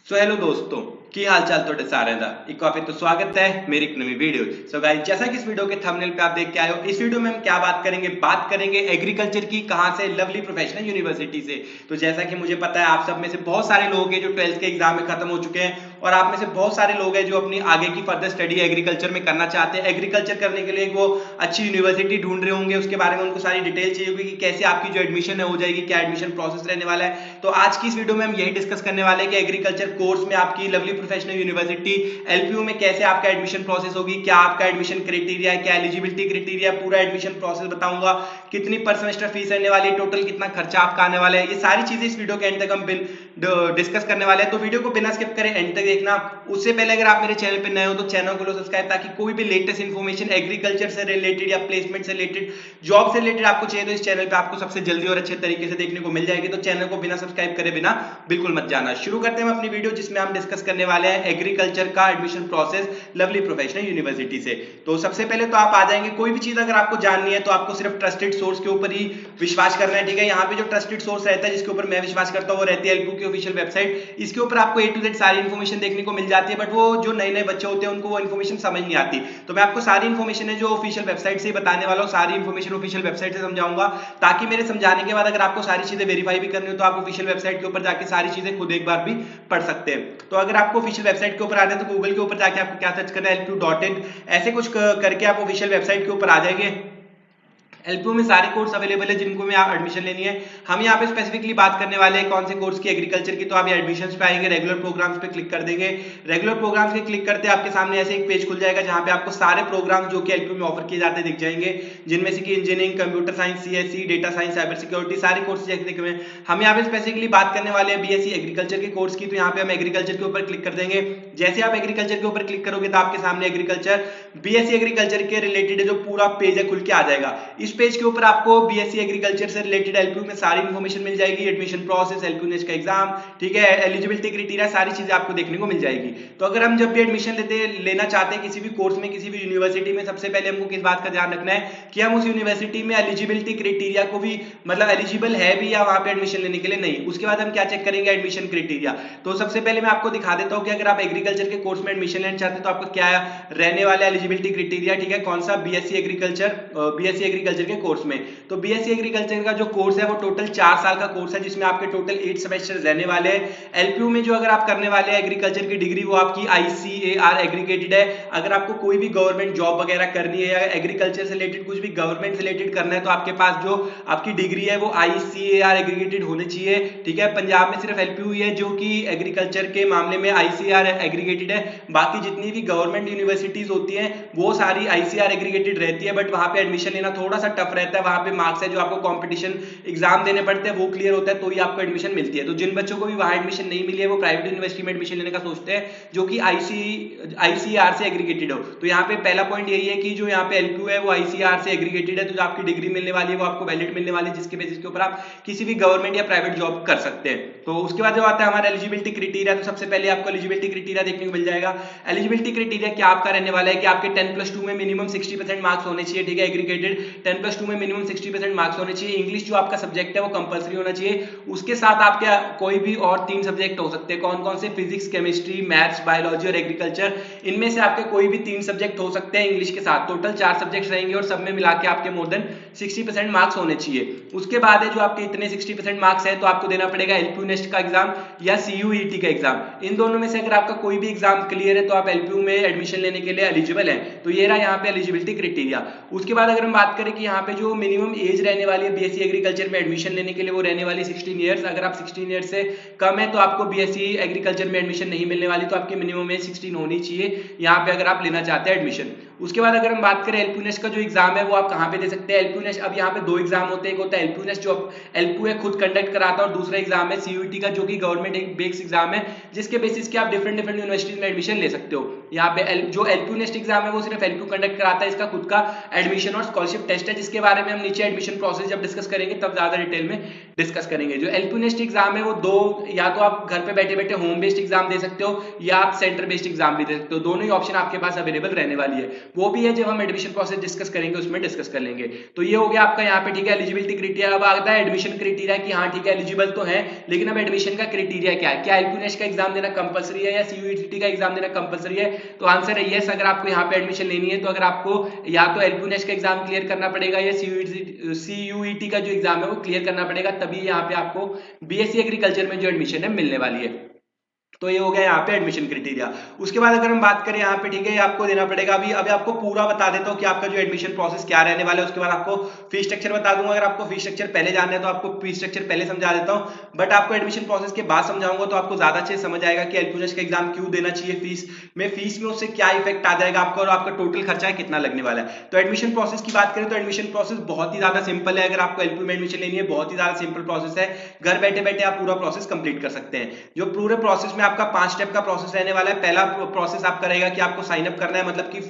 So hello दोस्तों की हाल चाल थोड़े सारे दा एक काफी तो स्वागत है मेरी एक नई वीडियो। सो गाइस, जैसा कि इस वीडियो के थंबनेल पे आप देख के आए हो, इस वीडियो में हम क्या बात करेंगे एग्रीकल्चर की। कहां से? लवली प्रोफेशनल यूनिवर्सिटी से। तो जैसा कि मुझे पता है आप सब में से बहुत सारे लोग हैं जो 12th के एग्जाम में खत्म हो चुके हैं, और आप में से बहुत सारे लोग हैं जो अपनी आगे की फर्दर स्टडी एग्रीकल्चर में करना चाहते हैं। एग्रीकल्चर करने के लिए वो अच्छी यूनिवर्सिटी ढूंढ रहे होंगे, उसके बारे में उनको सारी डिटेल चाहिए होगी कि कैसे आपकी जो एडमिशन है हो जाएगी, क्या एडमिशन प्रोसेस रहने वाला है। तो आज की इस वीडियो में हम यही डिस्कस करने वाले हैं कि एग्रीकल्चर कोर्स में आपकी लवली प्रोफेशनल यूनिवर्सिटी एलपीयू में कैसे आपका एडमिशन प्रोसेस होगी, क्या आपका एडमिशन क्राइटेरिया है, क्या एलिजिबिलिटी क्राइटेरिया, पूरा एडमिशन प्रोसेस बताऊंगा, कितनी पर सेमेस्टर फीस रहने वाली है, टोटल कितना खर्चा आपका आने वाला है। ये सारी चीजें इस वीडियो के एंड तक हम डिस्कस करने वाले हैं, तो वीडियो को बिना स्किप करें एंड तक देखना। उससे पहले अगर आप मेरे चैनल पे नए हो तो चैनल को लो सब्सक्राइब, ताकि कोई भी लेटेस्ट इन्फॉर्मेशन एग्रीकल्चर से रिलेटेड या प्लेसमेंट से रिलेटेड, जॉब से रिलेटेड आपको चाहिए तो इस चैनल पे आपको सबसे जल्दी और अच्छे तरीके से देखने को मिल जाएगी। तो चैनल को बिना सब्सक्राइब करे बिना बिल्कुल मत जाना। शुरू करते हैं अपनी वीडियो, जिसमें हम डिस्कस करने वाले हैं एग्रीकल्चर का admission process lovely professional university से। तो सबसे पहले तो आप आ जाएंगे, कोई भी चीज अगर आपको जाननी है तो आपको सिर्फ ट्रस्टेड सोर्स के ऊपर ही विश्वास करना है, ठीक है। यहाँ पे जो ट्रस्टेड सोर्स रहता है, जिसके ऊपर मैं विश्वास करता हूँ, वो रहती है एलपीयू की ऑफिशियल वेबसाइट। इसके ऊपर आपको ए टू जेड सारी इन्फॉर्मेशन देखने को मिल जाती है, बट वो जो नए नए बच्चे होते हैं उनको वो इन्फॉर्मेशन समझ नहीं आती। तो मैं आपको सारी इन्फॉर्मेशन है जो ऑफिशियल वेबसाइट से बताने वाला हूँ, सारी इन्फॉर्मेशन ऑफिशियल वेबसाइट से समझाऊंगा, ताकि मेरे समझाने के बाद अगर आपको सारी चीजें वेरीफाई भी करनी हो तो आप ऑफिशियल वेबसाइट के ऊपर जाके सारी चीजें खुद एक बार भी पढ़ सकते हैं। तो अगर आपको ऑफिशियल वेबसाइट के ऊपर आना है तो गूगल के ऊपर जाके आपको क्या सर्च करना है, lpu.in ऐसे कुछ करके आप ऑफिशियल वेबसाइट के ऊपर आ जाएंगे। एलपीयू में सारे कोर्स अवेलेबल है जिनको में आप एडमिशन लेनी है। हम यहाँ पे स्पेसिफिकली बात करने वाले हैं कौन से कोर्स की, एग्रीकल्चर की। तो आप एडमिशंस पे आएंगे, रेगुलर प्रोग्राम्स पे क्लिक कर देंगे। रेगुलर प्रोग्राम्स पे क्लिक करते आपके सामने ऐसे एक पेज खुल जाएगा, जहाँ पे आपको सारे प्रोग्राम जो कि एलपीयू में ऑफर किए जाते दिख जाएंगे, जिनमें से कि engineering, computer science, CSC, data science, cyber security, सारे कोर्स देखने को। हम यहाँ पे स्पेसिफिकली बात करने वाले हैं बीएससी एग्रीकल्चर के कोर्स की। तो यहाँ पे हम एग्रीकल्चर के ऊपर क्लिक कर देंगे। जैसे आप एग्रीकल्चर के ऊपर क्लिक करोगे तो आपके सामने एग्रीकल्चर बीएससी एग्रीकल्चर के रिलेटेड जो पूरा पेज है खुल के आ जाएगा। इस पेज के ऊपर आपको बीएससी एग्रीकल्चर से रिलेटेड एलपीयू में सारी इन्फॉर्मेशन मिल जाएगी, एडमिशन प्रोसेस, एलपीयू नेक्स्ट का एग्जाम, ठीक है, एलिजिबिलिटी क्राइटेरिया, सारी चीजें आपको देखने को मिल जाएगी। तो अगर हम जब भी एडमिशन लेना चाहते हैं किसी भी कोर्स में, किसी भी यूनिवर्सिटी में, सबसे पहले हमको किस बात का ध्यान रखना है कि हम उस यूनिवर्सिटी में एलिजिबिलिटी क्राइटेरिया को भी, मतलब एलिजिबल है भी या वहां पे एडमिशन लेने के लिए नहीं। उसके बाद हम क्या चेक करेंगे, एडमिशन क्राइटेरिया। तो सबसे पहले मैं आपको दिखा देता हूं कि अगर आप एग्रीकल्चर के कोर्स में एडमिशन लेना चाहते हैं तो आपको क्या रहने वाला एलिजिबिलिटी क्राइटेरिया, ठीक है, कौन सा, बीएससी एग्रीकल्चर के कोर्स में। तो बीएससी एग्रीकल्चर का जो कोर्स है वो टोटल 4 साल का कोर्स है, जिसमें आपके टोटल 8 सेमेस्टर रहने वाले हैं। एलपीयू में जो अगर आप करने वाले हैं एग्रीकल्चर की डिग्री, वो आपकी आईसीएआर एग्रीगेटेड है। अगर आपको कोई भी गवर्नमेंट जॉब वगैरह करनी है या एग्रीकल्चर से रिलेटेड कुछ भी गवर्नमेंट से रिलेटेड करना है, तो आपके पास जो आपकी डिग्री है वो आईसीएआर एग्रीगेटेड होनी चाहिए, ठीक है। पंजाब में सिर्फ एलपीयू ही है जो कि एग्रीकल्चर के मामले में आईसीएआर एग्रीगेटेड है। बाकी जितनी भी गवर्नमेंट यूनिवर्सिटीज होती हैं वो सारी आईसीएआर एग्रीगेटेड रहती है, बट वहां पे एडमिशन लेना थोड़ा सा टफ रहता है। वहां पे मार्क्स है जो आपको कंपटीशन एग्जाम देने पड़ते हैं, वो क्लियर होता है तो ही आपको एडमिशन मिलती है। तो जिन बच्चों को भी वहां एडमिशन नहीं मिली है वो प्राइवेट यूनिवर्सिटी में एडमिशन लेने का सोचते हैं जो कि आईसीआर से एग्रीगेटेड हो। तो यहाँ पे पहला पॉइंट यही है कि जो यहाँ पे एलपीयू है वो आईसीआर से एग्रीगेटेड है, तो जो आपकी डिग्री मिलने वाली है वो आपको वैलिड मिलने वाली है, जिसके बेसिस के ऊपर आप किसी भी गवर्नमेंट या प्राइवेट जॉब कर सकते हैं। तो उसके बाद जो आता है हमारा एलिजिबिलिटी क्राइटेरिया। तो सबसे पहले आपको एलिजिबिलिटी क्राइटेरिया देखने को मिल जाएगा। एलिजिबिलिटी क्राइटेरिया क्या आपका रहने वाला है कि आपके 10+2 में मिनिमम 60% मार्क्स होने चाहिए, ठीक है। एग्रीगेटेड 10+2 में मिनिमम 60% मार्क्स होने चाहिए। इंग्लिश जो आपका सब्जेक्ट है वो कंपलसरी होना चाहिए। उसके साथ आपके कोई भी और 3 सब्जेक्ट हो सकते हैं। कौन कौन से? फिजिक्स, केमिस्ट्री, मैथ्स, बायोलॉजी और एग्रीकल्चर। इनमें से आपके कोई भी 3 सब्जेक्ट हो सकते हैं इंग्लिश के साथ। टोटल 4 सब्जेक्ट रहेंगे और सब में मिला के आपके मोर देन 60% मार्क्स होने चाहिए। उसके बाद है जो आपके इतने 60% मार्क्स है तो आपको देना पड़ेगा एलपीयू नेक्स्ट का एग्जाम या सीयूईटी का एग्जाम। इन दोनों में से अगर आपका कोई भी एग्जाम क्लियर है तो आप एलपीयू में एडमिशन लेने के लिए एलिजिबल है। तो ये रहा यहाँ पे एलिजिबिलिटी क्राइटेरिया। उसके बाद अगर हम बात करें कि यहाँ पे जो मिनिमम एज रहने वाली है बीएससी एग्रीकल्चर में एडमिशन लेने के लिए वो रहने वाली 16 ईयर्स। अगर आप 16 ईयर्स से कम है तो आपको बीएससी एग्रीकल्चर में एडमिशन नहीं मिलने वाली, तो आपकी मिनिमम एज 16 होनी चाहिए यहाँ पे अगर आप लेना चाहते हैं एडमिशन। उसके बाद अगर हम बात करें एलपीयू नेक्स्ट का जो एग्जाम है वो आप कहाँ पे दे सकते हैं। एलपीयू नेक्स्ट अब यहाँ पे 2 एग्जाम होते हैं, एक होता है एलपीयू नेक्स्ट जो एलपीयू है खुद कंडक्ट कराता है, और दूसरा एग्जाम है सीयूईटी का जो कि गवर्नमेंट एक बेस्ड एग्जाम है, जिसके बेसिस के आप डिफरेंट यूनिवर्सिटीज में एडमिशन ले सकते हो। यहाँ पे जो एलपीयू नेक्स्ट एग्जाम है वो सिर्फ एलपीयू कंडक्ट कराता है, इसका खुद का एडमिशन और स्कॉलरशिप टेस्ट है, जिसके बारे में हम नीचे एडमिशन प्रोसेस जब डिस्कस करेंगे तब ज्यादा डिटेल में डिस्कस करेंगे। जो एलपीयू नेस्ट एग्जाम है वो दो, या तो आप घर पे बैठे बैठे होम बेस्ड एग्जाम दे सकते हो या आप सेंटर बेस्ड एग्जाम भी दे सकते हो, दोनों ही ऑप्शन आपके पास अवेलेबल रहने वाली है। वो भी है जब हम एडमिशन प्रोसेस डिस्कस करेंगे उसमें डिस्कस कर लेंगे। तो ये हो गया आपका यहाँ पे, ठीक है, एलिजिबिलिटी क्राइटेरिया। अब आता है एडमिशन क्राइटेरिया कि हाँ ठीक है एलिजिबल तो है, लेकिन अब एडमिशन का क्राइटेरिया क्या है, क्या एलपीयू नेस्ट का एग्जाम देना कंपलसरी है या सीयूईटी का एग्जाम देना कंपलसरी है? तो आंसर है यस। अगर आपको यहाँ पे एडमिशन लेनी है तो अगर आपको या तो एलपीयू नेस्ट का एग्जाम क्लियर करना पड़ेगा या सीयूईटी का जो एग्जाम है वो क्लियर करना पड़ेगा, तभी यहाँ पे आपको बीएससी एग्रीकल्चर में जो एडमिशन है मिलने वाली है। तो ये हो गया यहाँ पे एडमिशन क्राइटेरिया। उसके बाद अगर हम बात करें यहाँ पे, ठीक है, आपको देना पड़ेगा अभी आपको पूरा बता देता हूँ कि आपका जो एडमिशन प्रोसेस क्या रहने वाला है। उसके बाद आपको फी स्ट्रक्चर बता दूंगा। अगर आपको फी स्ट्रक्चर पहले जानना है तो आपको फी स्ट्रक्चर पहले समझा देता हूँ, बट आपको एडमिशन प्रोसेस के बाद समझाऊंगा तो आपको ज्यादा अच्छे समझ आएगा कि एलपीयू नेस्ट का एग्जाम क्यों देना चाहिए, फीस में उससे क्या इफेक्ट आ जाएगा आपको और आपका टोटल खर्चा कितना लगने वाला है। तो एडमिशन प्रोसेस की बात करें तो एडमिशन प्रोसेस बहुत ही ज्यादा सिंपल है। अगर आपको एलपीयू में एडमिशन लेनी है बहुत ही ज्यादा सिंपल प्रोसेस है, घर बैठे बैठे आप पूरा प्रोसेस कंप्लीट कर सकते हैं। जो पूरे प्रोसेस में आपका 5 स्टेप का प्रोसेस रहने वाला है। पहला प्रोसेस आपका रहेगा कि आपको साइन अप करना है, मतलब कि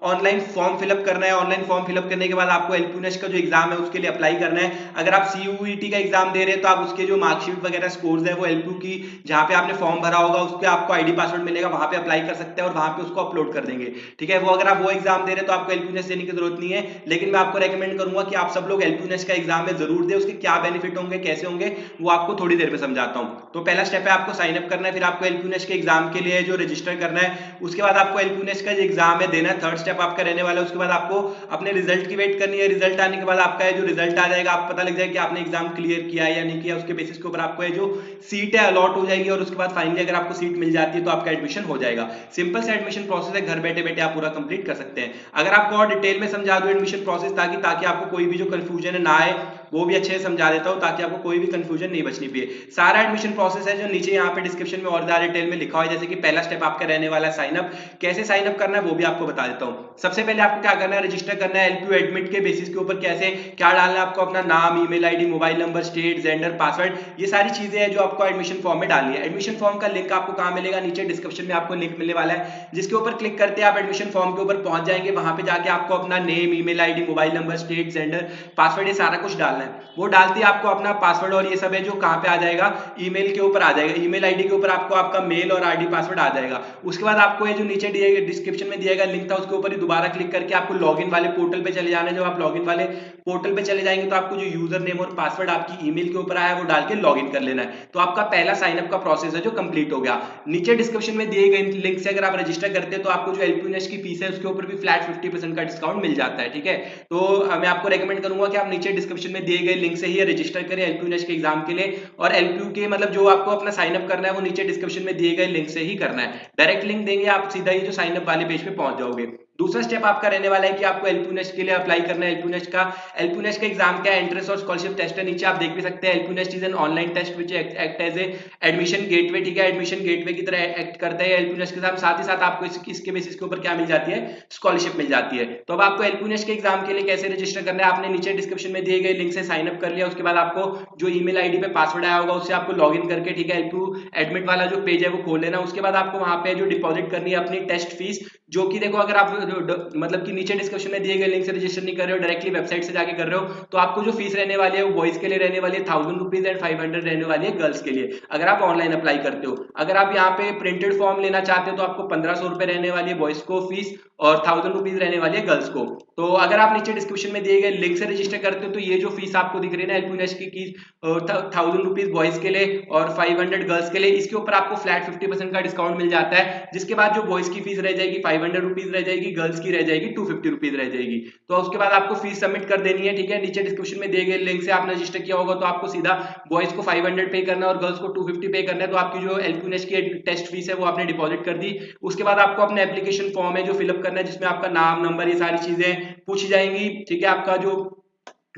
ऑनलाइन फॉर्म फिलअप करना है। ऑनलाइन फॉर्म फिलअप करने के बाद आपको एलपीयू नेस्ट का जो एग्जाम है उसके लिए अप्लाई करना है। अगर आप सीयूईटी का एग्जाम दे रहे हैं तो आप उसके जो मार्कशीट वगैरह स्कोर्स है वो एलपीयू की जहां पे आपने फॉर्म भरा होगा उस पर आपको आईडी पासवर्ड मिलेगा, वहां पे अप्लाई कर सकते हैं और वहां पे उसको अपलोड कर देंगे, ठीक है। वो अगर आप वो एग्जाम दे रहे हैं तो आपको एलपीयू नेस्ट देने की जरूरत नहीं है, लेकिन मैं आपको रेकमेंड करूंगा कि आप सब लोग एलपीयू नेस्ट का एग्जाम में जरूर दें। उसके क्या बेनिफिट होंगे, कैसे होंगे, वो आपको थोड़ी देर में समझाता हूं। तो पहला स्टेप है आपको साइन अप करना है, फिर आपको एलपीयू नेस्ट के एग्जाम के लिए जो रजिस्टर करना है, उसके बाद आपको एलपीयू नेस्ट का एग्जाम है देना है। थर्ड स्टेप आपका रहने वाला है। उसके बाद आपको अपने रिजल्ट की वेट करनी है। रिजल्ट आने के बाद आपका जो रिजल्ट आ जाएगा आपको पता लग जाएगा कि आपने एग्जाम क्लियर किया है या नहीं किया। उसके बेसिस के ऊपर आपको जो सीट है अलॉट हो जाएगी और उसके बाद फाइनली अगर आपको सीट मिल जाती है तो आपका एडमिशन हो जाएगा। सिंपल सा एडमिशन प्रोसेस है, घर बैठे बैठे आप पूरा कंप्लीट कर सकते हैं। अगर आपको और डिटेल में समझा दूं एडमिशन प्रोसेस ताकि आपको कोई भी जो कंफ्यूजन है ना आए, वो भी अच्छे से समझा देता हूं ताकि आपको कोई भी कंफ्यूजन नहीं बचनी पाए। सारा एडमिशन प्रोसेस है जो नीचे यहाँ पे डिस्क्रिप्शन में और ज्यादा डिटेल में लिखा हुआ है। जैसे कि पहला स्टेप आपका रहने वाला है साइन अप। कैसे साइन अप करना है वो भी आपको बता देता हूं। सबसे पहले आपको क्या करना है, रजिस्टर करना है। एलपीयू एडमिट के बेसिस के ऊपर कैसे क्या डालना है आपको, अपना नाम, email ID, mobile number, state, gender, password, ये सारी चीजें हैं जो आपको एडमिशन फॉर्म में डालनी है। एडमिशन फॉर्म का लिंक आपको कहां मिलेगा, नीचे डिस्क्रिप्शन में आपको लिंक मिलने वाला है, जिसके ऊपर क्लिक करते हैं आप एडमिशन फॉर्म के ऊपर पहुंच जाएंगे। वहां पे जाके आपको अपना name, email ID, mobile number, state, gender, password, ये सारा कुछ डालना है। वो डालते आपको अपना पासवर्ड और ये सब है जो कहां पे आ जाएगा, ईमेल के ऊपर आ जाएगा। ईमेल आईडी के ऊपर आपको आपका मेल और आईडी पासवर्ड आ जाएगा। उसके बाद आपको ये जो नीचे डिस्क्रिप्शन में दिया गया लिंक था उसके ऊपर ही दोबारा क्लिक करके आपको लॉगिन वाले पोर्टल पे चले जाना है। जब आप लॉगिन वाले पोर्टल पे चले जाएंगे तो आपको जो यूजर नेम और पासवर्ड आपकी ईमेल के ऊपर आया है वो डाल के लॉगिन कर लेना है। तो आपका पहला साइन अप का प्रोसेस है जो कंप्लीट हो गया। नीचे डिस्क्रिप्शन में दिए गए लिंक से अगर आप रजिस्टर करते हैं तो आपको जो एलपीयू नेस्ट की फीस है उसके ऊपर भी फ्लैट 50% का डिस्काउंट मिल जाता है, ठीक है। तो मैं आपको रेकमेंड करूंगा कि आप नीचे डिस्क्रिप्शन में दिए गए लिंक से ही रजिस्टर करें एलपीयू नेस्ट के एग्जाम के लिए। और एलपीयू के मतलब जो आपको अपना साइन अप करना है वो नीचे डिस्क्रिप्शन में दिए गए लिंक से ही करना है। डायरेक्ट लिंक देंगे आप सीधा ही जो साइन अप वाले पेज पे पहुंच जाओगे। दूसरा स्टेप आपका रहने वाला है कि आपको एलपीयू नेस्ट के लिए अप्लाई करना है। एलपीयू नेस्ट का एग्जाम क्या है, एंट्रेंस और स्कॉलरशिप टेस्ट है। नीचे आप देख भी सकते हैं LPU NEST is an online test which act as a admission gateway, ठीक है। एडमिशन गेटवे की तरह एक्ट करता है एलपीयू नेस्ट के साथ ही साथ आपको इसके बेसिस के ऊपर क्या मिल जाती है, स्कॉलरशिप मिल जाती है। तो अब आपको एलपीयू नेस्ट के एग्जाम के लिए कैसे रजिस्टर करना है, आपने नीचे डिस्क्रिप्शन में दिए गए लिंक से साइन अप कर लिया। उसके बाद आपको जो ईमेल आईडी पे पासवर्ड आया होगा उससे आपको लॉगिन करके, ठीक है, एलपीयू एडमिट वाला जो पेज है वो खोल लेना। उसके बाद आपको वहां पे जो डिपॉजिट करनी है अपनी टेस्ट फीस, जो कि देखो अगर आप मतलब कि नीचे डिस्क्रिप्शन में दिए गए लिंक से रजिस्टर नहीं कर रहे हो, डायरेक्टली वेबसाइट से जाके कर रहे हो, तो आपको जो फीस रहने वाली है वो बॉयज के लिए रहने वाली है 1000 रुपीज एंड 500 रहने वाली है गर्ल्स के लिए, अगर आप ऑनलाइन अप्लाई करते हो। अगर आप यहाँ पे प्रिंटेड फॉर्म लेना चाहते हो तो आपको 1500 रुपए रहने वाली है बॉयज को फीस और 1000 रुपीज रहने वाली है गर्ल्स को। तो अगर आप नीचे डिस्क्रिप्शन में दिए गए लिंक से रजिस्टर करते हो तो ये जो फीस आपको दिख रही है ना एलपीयू नेस्ट की 1000 रुपीज बॉयज के लिए और 500 गर्ल्स के लिए, इसके ऊपर आपको फ्लैट 50% का डिस्काउंट मिल जाता है। जिसके बाद जो बॉयज की फीस रह जाएगी 500 रुपीज रह जाएगी, गर्ल्स की रह जाएगी 250 रुपीज रह जाएगी। तो उसके बाद आपको फीस सबमिट कर देनी है, ठीक है। नीचे डिस्क्रिप्शन में दिए गए लिंक से आपने रजिस्टर किया होगा तो आपको सीधा बॉयज को 500 पे करना है और गर्ल्स को 250 पे करना है। तो आपकी जो एलपीयू नेस्ट की टेस्ट फीस है वो आपने डिपॉजिट कर दी। उसके बाद आपको अपना एप्लीकेशन फॉर्म है जो फिलअप करना है, जिसमें आपका नाम, नंबर, ये सारी चीजें पूछी जाएंगी, ठीक है। आपका जो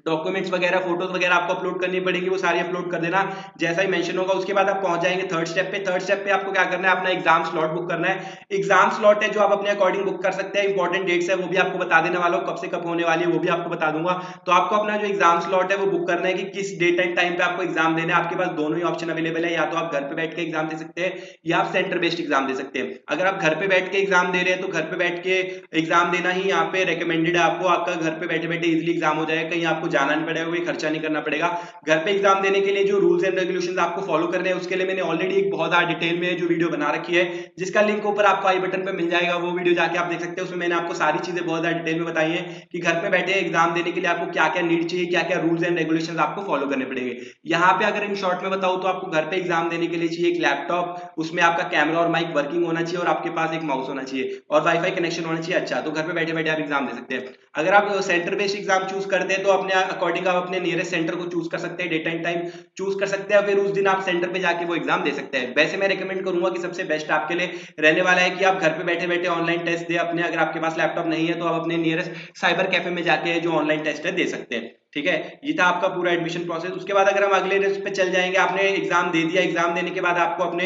डॉक्यूमेंट्स वगैरह, फोटोज वगैरह आपको अपलोड करनी पड़ेंगी, वो सारी अपलोड कर देना जैसा ही मेंशन होगा। उसके बाद आप पहुंच जाएंगे थर्ड स्टेप पे। थर्ड स्टेप पे आपको क्या करना है, अपना एग्जाम स्लॉट बुक करना है। एग्जाम स्लॉट है जो आप अपने अकॉर्डिंग बुक कर सकते हैं। इंपॉर्टेंट डेट्स है वो भी आपको बता देने वाला हूं, कब से कब होने वाली है वो भी आपको बता दूंगा। तो आपको अपना जो एग्जाम स्लॉट है वो बुक करना है कि किस डेट एंड टाइम पे आपको एग्जाम देना है। आपके पास दोनों ही ऑप्शन अवेलेबल है, या तो आप घर पे बैठ के एग्जाम दे सकते हैं या आप सेंटर बेस्ड एग्जाम दे सकते हैं। अगर आप घर पे बैठ के एग्जाम दे रहे हैं तो घर पे बैठ के एग्जाम देना ही यहाँ पे रिकमेंडेड है आपको। आपका घर पे बैठे बैठे इजिली एग्जाम हो जाएगा, कहीं आपको जाना नहीं पड़ेगा, कोई खर्चा नहीं करना पड़ेगा। घर पे एग्जाम देने के लिए जो रूल्स एंड रेगुलेशंस आपको फॉलो करने हैं उसके लिए मैंने ऑलरेडी एक बहुत ज्यादा डिटेल में जो वीडियो बना रखी है, जिसका लिंक ऊपर आपको आई बटन पे मिल जाएगा, वो वीडियो जाके आप देख सकते हैं। उसमें मैंने आपको सारी चीजें बहुत ज्यादा डिटेल में बताई है कि घर पे बैठे एग्जाम देने के लिए आपको क्या क्या नीड चाहिए, क्या क्या रूल्स एंड रेगुलेशंस आपको फॉलो करने पड़ेंगे। यहाँ पे अगर इन शॉर्ट में बताऊं तो आपको घर पे एग्जाम देने के लिए चाहिए एक लैपटॉप, उसमें आपका कैमरा और माइक वर्किंग होना चाहिए और आपके पास एक माउस होना चाहिए और वाईफाई कनेक्शन होना चाहिए अच्छा, तो घर पे बैठे बैठे आप एग्जाम दे सकते हैं। अगर आप सेंटर बेस्ड एग्जाम चूज करते हैं तो अपने अकॉर्डिंग आप अपने नियरेस्ट सेंटर को चूज कर सकते हैं, डेट एंड टाइम चूज कर सकते हैं, फिर उस दिन आप सेंटर पे जाके वो एग्जाम दे सकते हैं। वैसे मैं रिकमेंड करूंगा कि सबसे बेस्ट आपके लिए रहने वाला है कि आप घर पे बैठे बैठे ऑनलाइन टेस्ट दे अपने, अगर आपके पास लैपटॉप नहीं है तो आप अपने नियरेस्ट साइबर कैफे में जाके जो ऑनलाइन टेस्ट है दे सकते हैं। ठीक है, ये था आपका पूरा एडमिशन प्रोसेस। उसके बाद अगर हम अगले पे चल जाएंगे, आपने एग्जाम दे दिया, एग्जाम देने के बाद आपको अपने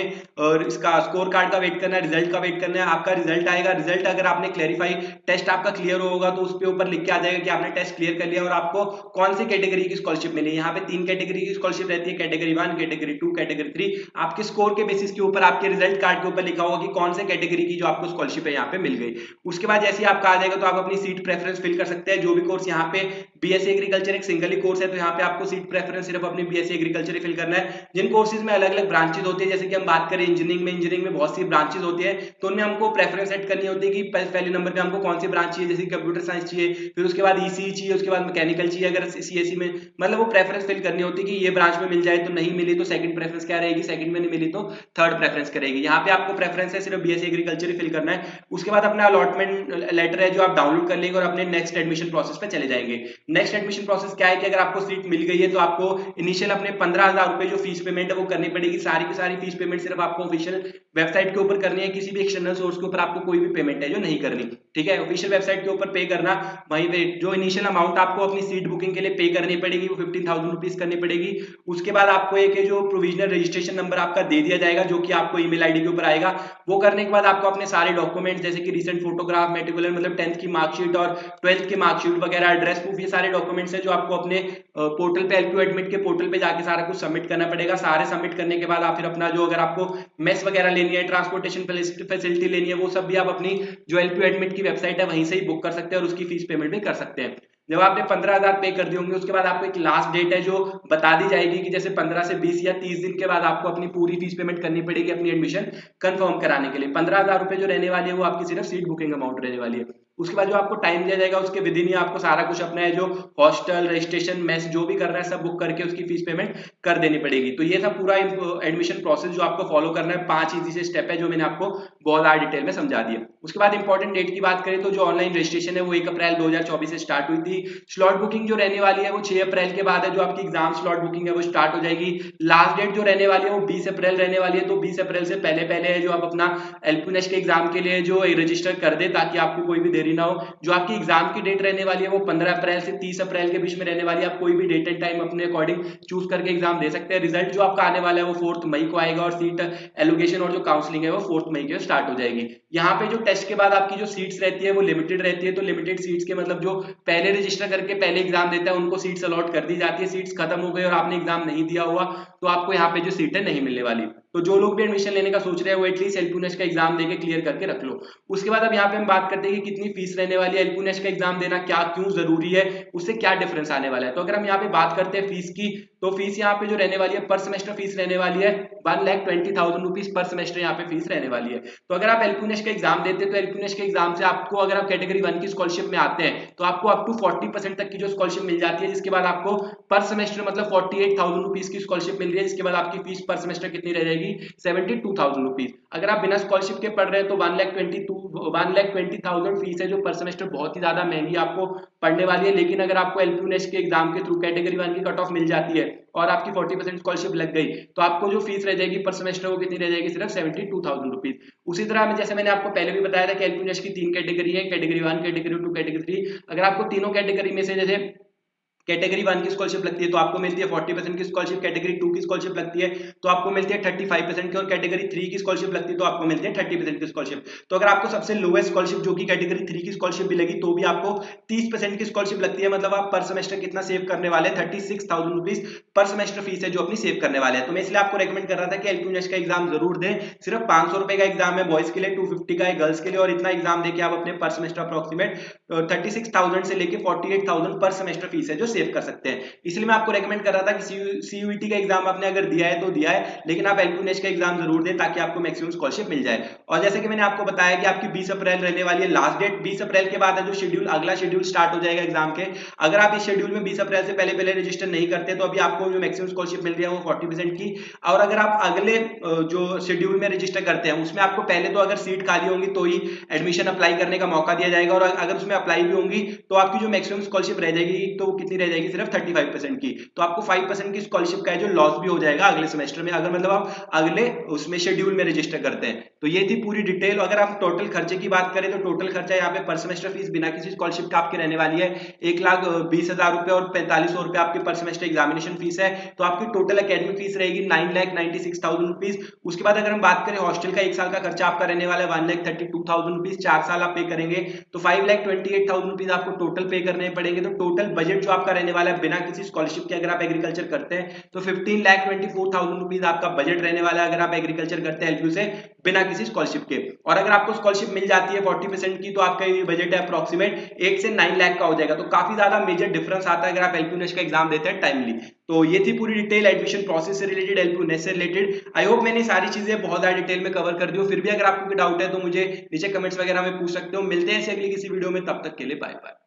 इसका स्कोर कार्ड का वेट करना है, रिजल्ट का वेट करना है। आपका रिजल्ट आएगा, रिजल्ट अगर आपने क्लैरिफाई टेस्ट आपका क्लियर होगा तो उस पे ऊपर लिख के आ जाएगा कि आपने टेस्ट क्लियर कर लिया और आपको कौन सी कैटेगरी की स्कॉलरशिप मिली। यहाँ पे 3 कैटेगरी की स्कॉलरशिप रहती है, कैटेगरी 1, कैटेगरी 2, कैटेगरी 3। आपके स्कोर के बेसिस के ऊपर आपके रिजल्ट कार्ड के ऊपर लिखा होगा कि कौन से कैटेगरी की जो आपको स्कॉलरशिप है यहाँ पे मिल गई। उसके बाद जैसे आपका आ जाएगा तो आप अपनी सीट प्रेफरेंस फिल कर सकते हैं। जो भी कोर्स यहाँ पे बीएससी एग्रीकल्चर एक सिंगल ही कोर्स है, तो यहाँ पे आपको सीट प्रेफरेंस सिर्फ अपनी बीएससी एग्रीकल्चर ही फिल करना है। जिन कोर्सेज में अलग अलग ब्रांचेज होती है, जैसे कि हम बात करें इंजीनियरिंग में बहुत सी ब्रांचेज होती है, तो उनमें हमको प्रेफरेंस सेट करनी होती है कि पहले नंबर पे हमको कौन सी ब्रांच चाहिए, जैसे कंप्यूटर साइंस चाहिए, फिर उसके बाद ईसी चाहिए, उसके बाद मैकेनिकल चाहिए। अगर सीएससी में मतलब वो प्रेफरेंस फिल करनी होती है कि ये ब्रांच में मिल जाए, तो नहीं मिली तो सेकंड प्रेफरेंस क्या रहेगी, सेकंड में नहीं मिली तो थर्ड प्रेफरेंस करेगी। यहाँ पे आपको प्रेफरेंस है सिर्फ बीएससी एग्रीकल्चर ही फिल करना है। उसके बाद अपना अलॉटमेंट लेटर है जो आप डाउनलोड कर लेंगे और अपने नेक्स्ट एडमिशन प्रोसेस पे चले जाएंगे। नेक्स्ट एडमिशन प्रोसेस क्या है कि अगर आपको सीट मिल गई है तो आपको इनिशियल अपने 15,000 रुपए जो फीस पेमेंट है वो करनी पड़ेगी। सारी की सारी फीस पेमेंट सिर्फ आपको ऑफिशियल वेबसाइट के ऊपर करनी है, किसी भी एक्सटर्नल सोर्स के ऊपर आपको कोई भी पेमेंट है जो नहीं करनी। ठीक है, ऑफिशियल वेबसाइट के ऊपर पे करना, वहीं पे जो इनिशियल अमाउंट आपको अपनी सीट बुकिंग के लिए पे करनी पड़ेगी वो 15,000 रुपीज करनी पड़ेगी। उसके बाद आपको एक जो प्रोविजनल रजिस्ट्रेशन नंबर आपका दे दिया जाएगा जो कि आपको ईमेल आईडी के ऊपर आएगा। वो करने के बाद आपको अपने सारे डॉक्यूमेंट्स जैसे कि रिसेंट फोटोग्राफ, मेट्रिकुलर मतलब 10th की मार्कशीट और 12th की मार्कशीट वगैरह, एड्रेस प्रूफ, ये सारे डॉक्यूमेंट्स है जो आपको अपने पोर्टल पे एलपीयू एडमिट के पोर्टल पे जाके सारा कुछ सबमिट करना पड़ेगा। सारे सबमिट करने के बाद आप फिर अपना जो अगर आपको मेस वगैरह लेनी है, ट्रांसपोर्टेशन फैसिलिटी लेनी है, वो सब भी आप अपनी जो एलपीयू एडमिट की वेबसाइट है वहीं से ही बुक कर सकते हैं और उसकी फीस पेमेंट भी कर सकते हैं। जब आपने 15,000 पे कर दिए होंगे उसके बाद आपको एक लास्ट डेट है जो बता दी जाएगी कि जैसे 15 से 20 या 30 दिन के बाद आपको अपनी पूरी फीस पेमेंट करनी पड़ेगी अपनी एडमिशन कंफर्म कराने के लिए। 15,000 रुपए जो रहने वाली है वो आपकी सिर्फ सीट बुकिंग अमाउंट रहने वाली है। उसके बाद जो आपको टाइम दिया जाएगा उसके विद इन ही आपको सारा कुछ अपना है जो हॉस्टल, रजिस्ट्रेशन, मेस जो भी करना है सब बुक करके उसकी फीस पेमेंट कर देनी पड़ेगी। तो ये था पूरा एडमिशन प्रोसेस जो आपको फॉलो करना है। 5 इजी से स्टेप है जो मैंने आपको बहुत ज्यादा डिटेल में समझा दिया। उसके बाद इंपॉर्टेंट डेट की बात करें तो जो ऑनलाइन रजिस्ट्रेशन है वो 1 अप्रैल 2024 से स्टार्ट हुई थी। स्लॉट बुकिंग जो रहने वाली है वो 6 अप्रैल के बाद है, जो आपकी एग्जाम स्लॉट बुकिंग है वो स्टार्ट हो जाएगी। लास्ट डेट जो रहने वाली है वो 20 अप्रैल रहने वाली है, तो 20 अप्रैल से पहले पहले है जो आप अपना एलपीयू के एग्जाम के लिए जो रजिस्टर कर दे ताकि आपको कोई भी देरी ना हो। जो आपकी एग्जाम की डेट रहने वाली है वो 15 अप्रैल से 30 अप्रैल के बीच में रहने वाली है। आप कोई भी डेट एंड टाइम अपने अकॉर्डिंग चूज करके एग्जाम दे सकते हैं। रिजल्ट जो आपका आने वाला है वो 4 मई को आएगा और सीट एलोकेशन और जो काउंसलिंग है वो 4 मई को स्टार्ट हो जाएगी। यहाँ पे जो टेस्ट के बाद आपकी जो सीट्स रहती है वो लिमिटेड रहती है, तो लिमिटेड सीट्स के मतलब जो पहले रजिस्टर करके पहले एग्जाम देता है उनको सीट्स अलॉट कर दी जाती है। सीट्स खत्म हो गई और आपने एग्जाम नहीं दिया हुआ तो आपको यहाँ पे जो सीटें नहीं मिलने वाली। तो जो लोग भी एडमिशन लेने का सोच रहे हैं वो एटलीस्ट एलपीयू का एग्जाम देके क्लियर करके रख लो। उसके बाद अब यहाँ पे हम बात करते हैं कि कितनी फीस रहने वाली है, एलपीयू का एग्जाम देना क्या क्यों जरूरी है, उससे क्या डिफरेंस आने वाला है। तो अगर हम यहाँ पे बात करते हैं फीस की, तो फीस यहाँ पे जो रहने वाली है पर सेमेस्टर फीस रहने वाली है 1,20,000 रुपीज पर सेमेस्टर यहाँ पे फीस रहने वाली है। तो अगर आप एलपीयू का एग्जाम देते हैं तो एलपीयू के एग्जाम से आपको अगर आप कैटेगरी 1 की स्कॉलरशिप में आते हैं तो आपको अप टू 40% तक की जो स्कॉलरशिप मिल जाती है, जिसके बाद आपको पर सेमेस्टर मतलब 48,000 रुपीज की स्कॉलरशिप मिल रही है, जिसके बाद आपकी फीस पर सेमेस्टर कितनी रह जाएगी 72,000 रुपीज। अगर आप बिना स्कॉलरशिप के पढ़ रहे हैं तो 1,20,000 फीस है जो पर सेमेस्टर बहुत ही ज्यादा महंगी आपको पढ़ने वाली है। लेकिन अगर आपको एलपीयू के एग्जाम के थ्रू कैटेगरी 1 की कट ऑफ मिल जाती है और आपकी 40% स्कॉलरशिप लग गई तो आपको जो फीस रह जाएगी पर सेमेस्टर वो कितनी रह जाएगी सिर्फ 72,000 रुपीज। उसी तरह जैसे मैंने आपको पहले भी बताया था कि एलपीयू की 3 कैटेगरी है, कैटेगरी 1, कैटेगरी 2, कैटेगरी 3। अगर आपको तीनों कैटेगरी में से जैसे कैटेगरी 1 की स्कॉलरशिप लगती है तो आपको मिलती है 40% की स्कॉलरशिप, कैटेगरी 2 की स्कॉलरशिप लगती है तो आपको मिलती है 35% की, और कैटेगरी 3 की स्कॉलरशिप लगती है तो आपको मिलती है 30% की स्कॉलरशिप। तो अगर आपको सबसे लोएस्ट स्कॉलरशिप जो कि कैटेगरी 3 की स्कॉलरशिप भी लगी तो भी आपको 30% की स्कॉलरशिप लगती है। मतलब आप पर सेमेस्टर कितना सेव करने वाले हैं 36,000 रुपीज पर सेमेस्टर फीस है जो अपनी सेव करने वाले हैं। तो मैं इसलिए आपको रेकमेंड कर रहा था कि एलपीयू का एग्जाम जरूर दें। सिर्फ 500 रुपए का एग्जाम है बॉयज के लिए, 250 का है गर्ल्स के लिए, और इतना एग्जाम देके आप अपने पर सेमेस्टर अप्रोक्सीमेट 36,000 से लेके 48,000 पर सेमेस्टर फीस है जो सेव कर सकते हैं। इसलिए मैं आपको रेकमेंड कर रहा था कि CUET का एग्जाम आपने अगर दिया है तो दिया है, लेकिन आप LPU नेस्ट का एग्जाम जरूर दें ताकि आपको मैक्सिमम स्कॉलरशिप मिल जाए। और जैसे कि मैंने आपको बताया कि आपकी 20 अप्रैल रहने वाली है लास्ट डेट। 20 अप्रैल के बाद है जो शेड्यूल, अगला शेड्यूल स्टार्ट हो जाएगा एग्जाम के। अगर आप इस शेड्यूल में 20 अप्रैल से पहले रजिस्टर नहीं करते तो अभी आपको जो मैक्सिमम स्कॉलरशिप मिल रही है वो 40% की। और अगर आप अगले जो शेड्यूल में रजिस्टर करते हैं उसमें आपको पहले तो अगर सीट खाली होंगी तो ही एडमिशन अप्लाई करने का मौका दिया जाएगा, और अगर उसमें अप्लाई भी होंगी तो आपकी जो मैक्सिमम स्कॉलरशिप रह जाएगी तो कितनी रह जाएगी, सिर्फ 35% की। तो आपको 5% की स्कॉलरशिप का जो लॉस भी हो जाएगा अगले सेमेस्टर में, अगर मतलब आप अगले उसमें शेड्यूल में रजिस्टर करते हैं। तो ये थी पूरी डिटेल। अगर आप टोटल खर्चे की बात करें तो टोटल खर्चा यहाँ पे पर सेमेस्टर फीस बिना किसी स्कॉलरशिप का आपकी रहने वाली है 1,20,000 रुपए और 4500 रुपए आपके पर सेमेस्टर एग्जामिनेशन फीस है। तो आपकी टोटल एकेडमिक फीस रहेगी 9,96,000 रुपीज। उसके बाद अगर हम बात करें हॉस्टल का, एक साल का खर्चा आपका रहने वाला है 1,32,000 रुपीज। 4 साल आप पे करेंगे तो 5,28,000 रुपीज आपको टोटल पे करने पड़ेंगे। तो टोटल बजट जो आपका रहने वाला है बिना किसी स्कॉलरशिप के, अगर आप एग्रीकल्चर करते हैं तो 15,24,000 रुपीज आपका बजट रहने वाला है अगर आप एग्रीकल्चर करते हैं LPU से बिना किसी स्कॉलरशिप के। और अगर आपको स्कॉलरशिप मिल जाती है 40% की तो आपका ये बजट है अप्रोक्सीमेट 8 से 9 लाख का हो जाएगा। तो काफी ज्यादा मेजर डिफरेंस आता है अगर आप LPU नेस्ट का एग्जाम देते हैं टाइमली। तो ये थी पूरी डिटेल एडमिशन प्रोसेस से रिलेटेड, LPU नेस्ट से रिलेटेड। आई होप मैंने सारी चीजें बहुत ज्यादा डिटेल में कवर कर दी हो। फिर भी अगर आपको कोई डाउट है तो मुझे नीचे कमेंट्स वगैरह में पूछ सकते हो। मिलते हैं ऐसे अगली किसी वीडियो में, तब तक के लिए बाय बाय।